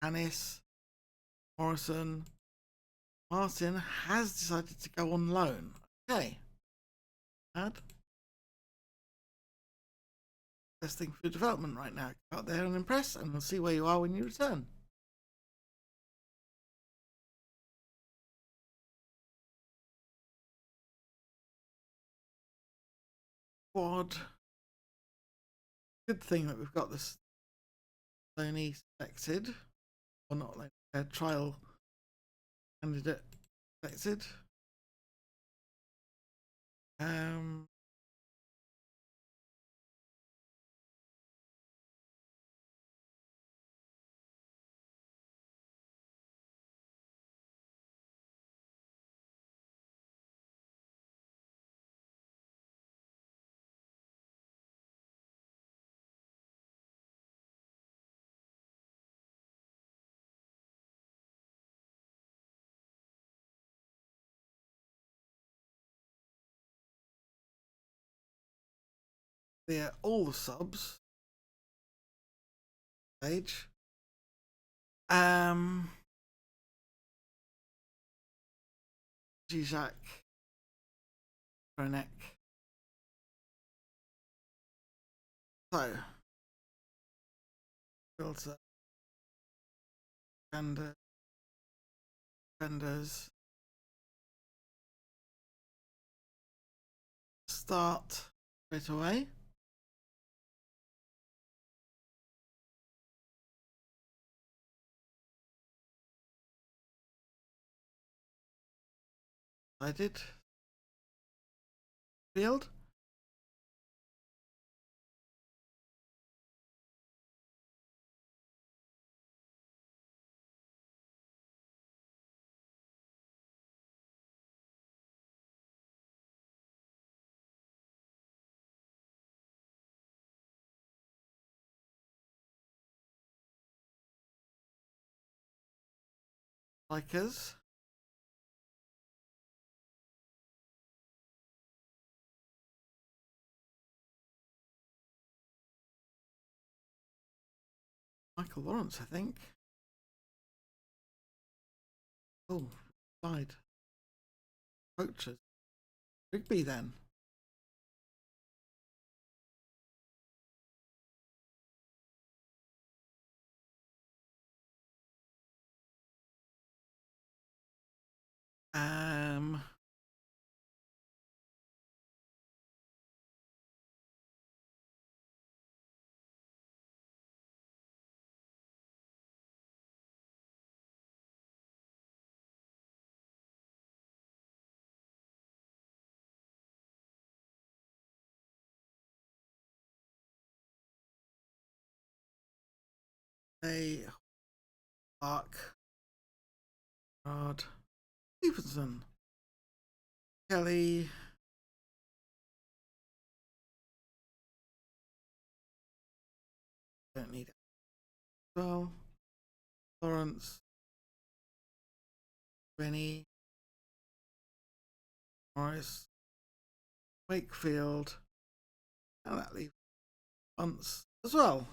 Hannis. Morrison. Martin has decided to go on loan. Okay. Add. Best thing for development right now. Go out there and impress, and we'll see where you are when you return. Quad. Good thing that we've got this loanee selected, or not like a trial candidate selected. clear all the subs. Page. Zizak. Ronek. So. Filter. Render. Renders. Start straight away. I did. Field. Likers. Michael Lawrence, I think. Oh, side. Coaches. Rigby then. A Clark. Rod. Stevenson. Kelly. Don't need it. Well, Lawrence. Benny. Morris. Wakefield. And that leaves Bunce as well.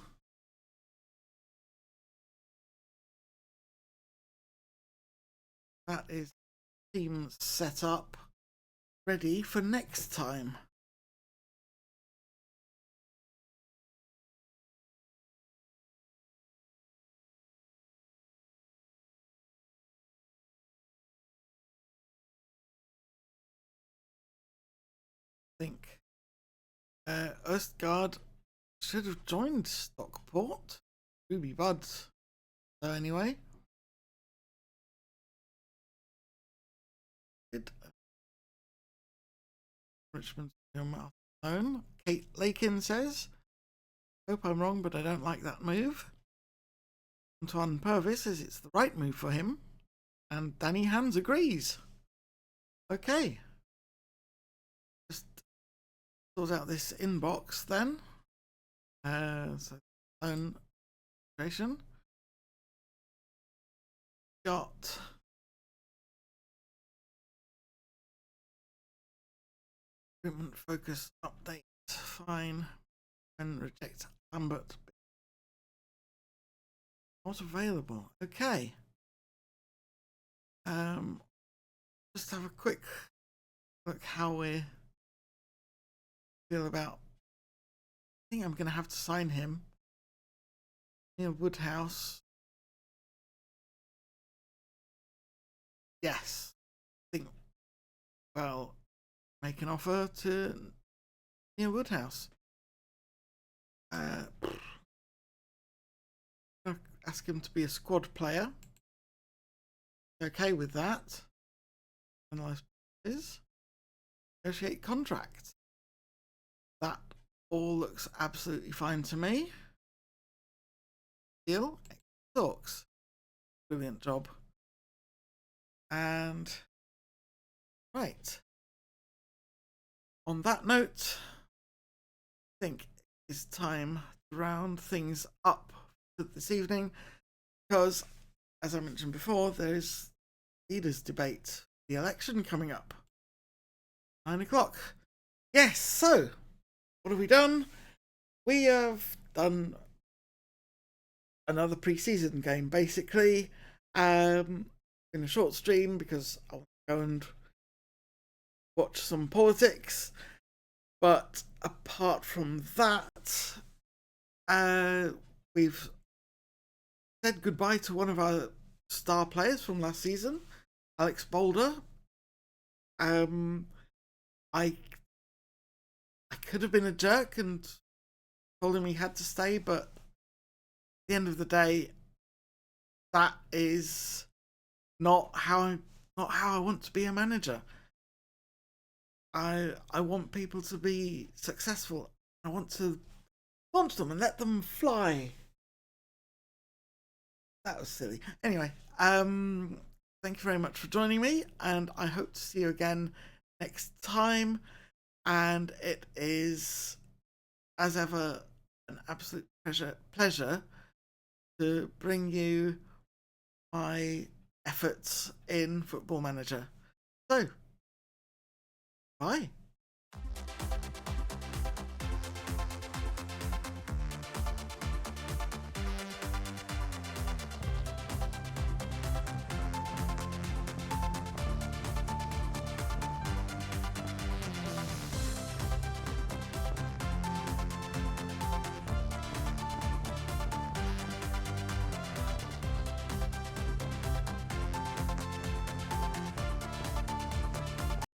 That is team set up, ready for next time. I think Erstgaard should have joined Stockport. Ruby Buds. So anyway. Richmond own. Kate Lakin says, hope I'm wrong, but I don't like that move. Antoine Purvis says it's the right move for him. And Danny Hans agrees. Okay. Just sort out this inbox then. So own creation. Got recruitment focus update. Fine. And reject Lambert. Not available. Okay. Just have a quick look how we feel about. I think I'm going to have to sign him. Near Woodhouse. Yes. I think, well, make an offer to Near Woodhouse. Ask him to be a squad player. Okay with that. Analyze is negotiate contract. That all looks absolutely fine to me. Deal. Talks. Brilliant job. And right. On that note, I think it's time to round things up for this evening, because as I mentioned before, there's leaders debate, the election coming up. 9 o'clock. Yes, so what have we done? we have done another pre-season game, basically, in a short stream because I'll go and watch some politics. But apart from that, we've said goodbye to one of our star players from last season, Alex Boulder. I could have been a jerk and told him he had to stay, but at the end of the day, that is not how I want to be a manager. I want people to be successful. I want to launch them and let them fly. That was silly. Anyway, thank you very much for joining me, and I hope to see you again next time. And it is, as ever, an absolute pleasure to bring you my efforts in Football Manager. So, bye.